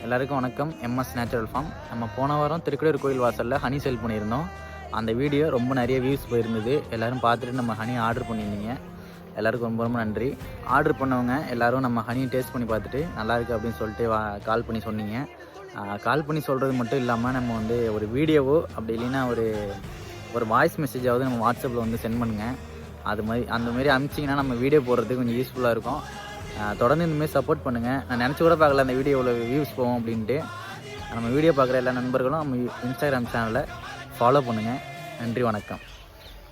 எல்லாருக்கும் வணக்கம். MS natural farm. நம்ம போன வாரம் திருக்கடையூர் கோயில் வாசலில் ஹனி சேல் பண்ணியிருந்தோம். அந்த வீடியோ ரொம்ப நிறைய வியூஸ் போயிருந்தது. எல்லோரும் பார்த்துட்டு நம்ம ஹனி ஆர்டர் பண்ணியிருந்தீங்க. எல்லாருக்கும் ரொம்ப ரொம்ப நன்றி. ஆர்டர் பண்ணவங்க எல்லோரும் நம்ம ஹனியை டேஸ்ட் பண்ணி பார்த்துட்டு நல்லாயிருக்கு அப்படின்னு சொல்லிட்டு கால் பண்ணி சொன்னீங்க. கால் பண்ணி சொல்கிறது மட்டும் இல்லாமல் நம்ம வந்து ஒரு வீடியோவோ அப்படி இல்லைன்னா ஒரு வாய்ஸ் மெசேஜாவது நம்ம வாட்ஸ்அப்பில் வந்து சென்ட் பண்ணுங்கள். அந்தமாரி அனுப்பிச்சிங்கன்னா நம்ம வீடியோ போடுறதுக்கு கொஞ்சம் யூஸ்ஃபுல்லாக இருக்கும். தொடர்ந்து இந்தமாரி சப்போர்ட் பண்ணுங்கள். நான் நினச்சி கூட பார்க்கல அந்த வீடியோவில் வியூஸ் போவோம் அப்படின்ட்டு. நம்ம வீடியோ பார்க்குற எல்லா நண்பர்களும் நம்ம இன்ஸ்டாகிராம் சேனலை ஃபாலோ பண்ணுங்கள். நன்றி, வணக்கம்.